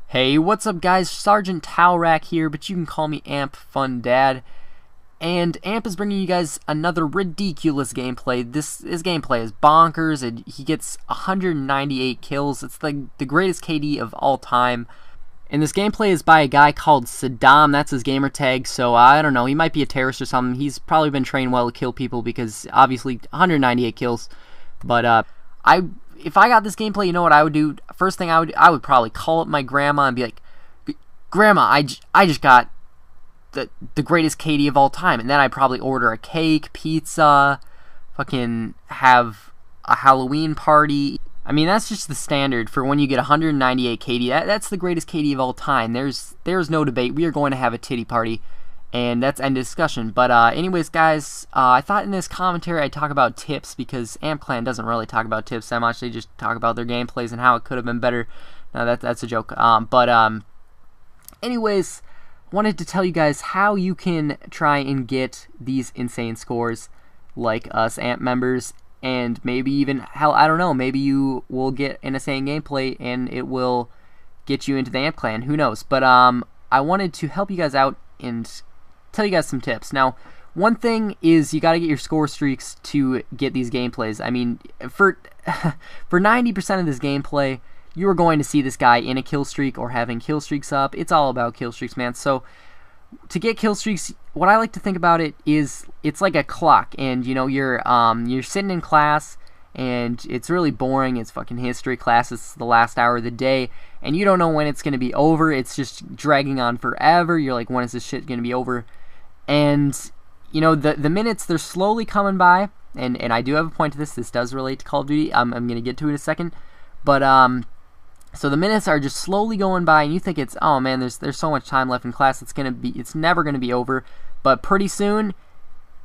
Hey, what's up guys? Sergeant Towrack here, but you can call me Amp Fun Dad. And Amp is bringing you guys another ridiculous gameplay. His gameplay is bonkers, and he gets 198 kills. It's like the greatest KD of all time. And this gameplay is by a guy called Saddam. That's his gamer tag, so I don't know. He might be a terrorist or something. He's probably been trained well to kill people because obviously 198 kills. But if I got this gameplay, you know what I would do? First thing I would probably call up my grandma and be like, "Grandma, I just got the greatest KD of all time." And then I'd probably order a cake, pizza, fucking have a Halloween party. I mean, that's just the standard for when you get 198 KD. That's the greatest KD of all time. There's no debate. We are going to have a titty party, and that's end of discussion. But anyways, guys, I thought in this commentary I'd talk about tips because Amp Clan doesn't really talk about tips that much. They just talk about their gameplays and how it could have been better. No, that's a joke. Anyways, wanted to tell you guys how you can try and get these insane scores like us Amp members. And maybe even, hell, I don't know, maybe you will get an insane gameplay and it will get you into the Amp Clan. Who knows? But I wanted to help you guys out and tell you guys some tips. Now, one thing is you got to get your score streaks to get these gameplays. I mean, for 90% of this gameplay, you are going to see this guy in a kill streak or having kill streaks up. It's all about kill streaks, man. So to get kill streaks, what I like to think about it is it's like a clock, and you know you're sitting in class and it's really boring. It's fucking history class. It's the last hour of the day, and you don't know when it's gonna be over. It's just dragging on forever. You're like, when is this shit gonna be over? And you know the minutes, they're slowly coming by, and I do have a point to this. This does relate to Call of Duty. I'm gonna get to it in a second, but so the minutes are just slowly going by, and you think it's, oh man, there's so much time left in class. It's never gonna be over, but pretty soon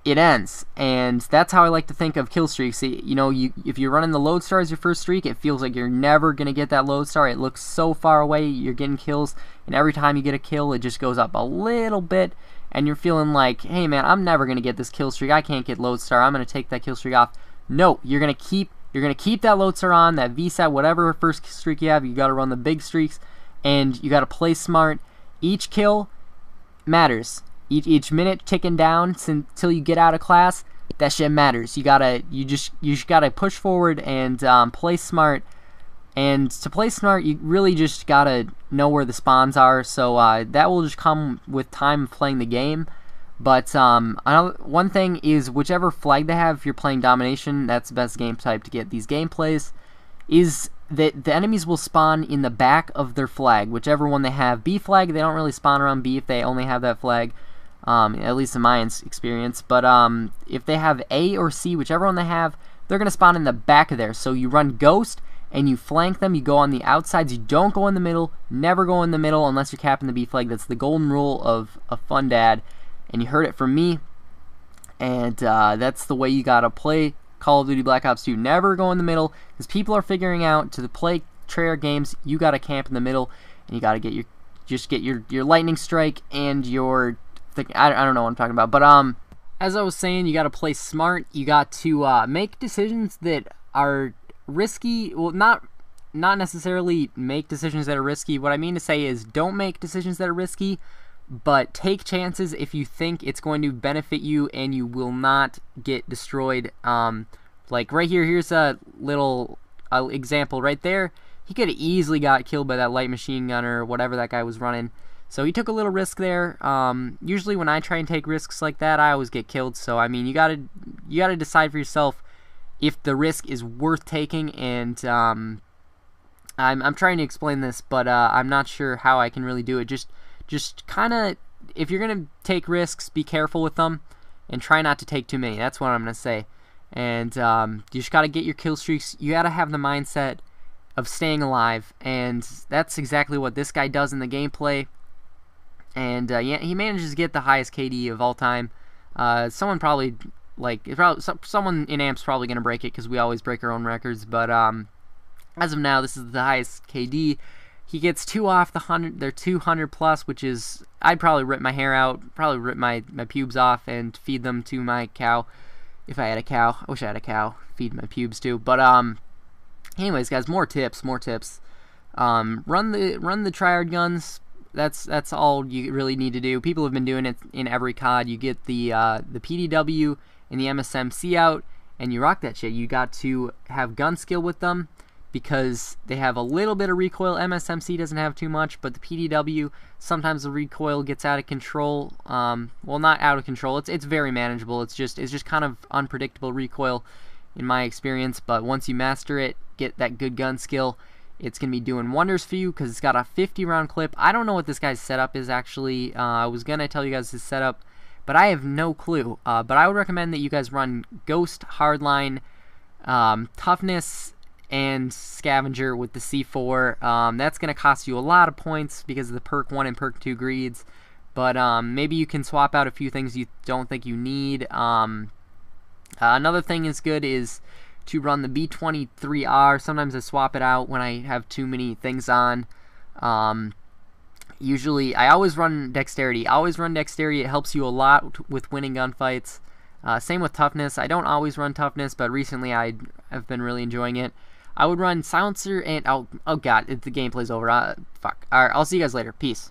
it ends, and that's how I like to think of kill streaks. You know, if you're running the load star as your first streak, it feels like you're never gonna get that load star. It looks so far away. You're getting kills, and every time you get a kill, it just goes up a little bit, and you're feeling like, hey man, I'm never gonna get this kill streak. I can't get load star. I'm gonna take that kill streak off. No, you're gonna keep that load star on, that VSAT, whatever first streak you have. You got to run the big streaks, and you got to play smart. Each kill matters. Each minute ticking down until you get out of class, that shit matters. You just gotta push forward and play smart. And to play smart, you really just gotta know where the spawns are. So that will just come with time of playing the game. But one thing is, whichever flag they have, if you're playing domination, that's the best game type to get these gameplays, is that the enemies will spawn in the back of their flag, whichever one they have. B flag, they don't really spawn around B if they only have that flag, at least in my experience. But if they have A or C, whichever one they have, they're going to spawn in the back of there. So you run Ghost, and you flank them. You go on the outsides. You don't go in the middle. Never go in the middle unless you're capping the B flag. That's the golden rule of Fun Dad. And you heard it from me, and that's the way you gotta play Call of Duty Black Ops 2. Never go in the middle, because people are figuring out to play Treyarch games, you gotta camp in the middle, and you gotta get your lightning strike and your I don't know what I'm talking about, but as I was saying, you gotta play smart. You got to make decisions that are risky. Well, not necessarily make decisions that are risky. What I mean to say is, don't make decisions that are risky, but take chances if you think it's going to benefit you and you will not get destroyed. Like right here, here's a little example right there. He could have easily got killed by that light machine gunner or whatever that guy was running. So he took a little risk there. Usually when I try and take risks like that, I always get killed. So I mean, you gotta decide for yourself if the risk is worth taking. And I'm trying to explain this, but I'm not sure how I can really do it. Just kind of, if you're going to take risks, be careful with them, and try not to take too many. That's what I'm going to say. And you just got to get your kill streaks. You got to have the mindset of staying alive, and that's exactly what this guy does in the gameplay. And yeah, he manages to get the highest KD of all time. Someone probably, someone in Amp's probably going to break it, because we always break our own records. But as of now, this is the highest KD. He gets 2 off the 100. They're 200 plus, which is, I'd probably rip my hair out, probably rip my pubes off and feed them to my cow if I had a cow. I wish I had a cow. Feed my pubes too. But Anyways, guys, more tips. Run the Triad guns. That's all you really need to do. People have been doing it in every COD. You get the PDW and the MSMC out, and you rock that shit. You got to have gun skill with them because they have a little bit of recoil. MSMC doesn't have too much, but the PDW, sometimes the recoil gets out of control. Well, not out of control. It's very manageable. It's just kind of unpredictable recoil in my experience. But once you master it, get that good gun skill, it's going to be doing wonders for you because it's got a 50-round clip. I don't know what this guy's setup is actually. I was going to tell you guys his setup, but I have no clue. But I would recommend that you guys run Ghost, Hardline, Toughness, and Scavenger with the C4. That's going to cost you a lot of points because of the perk 1 and perk 2 greeds. But maybe you can swap out a few things you don't think you need. Another thing is good is to run the B23R. Sometimes I swap it out when I have too many things on. Usually, I always run Dexterity. It helps you a lot with winning gunfights. Same with Toughness. I don't always run Toughness, but recently I have been really enjoying it. I would run Silencer and... Oh god, the gameplay's over. Fuck. Alright, I'll see you guys later. Peace.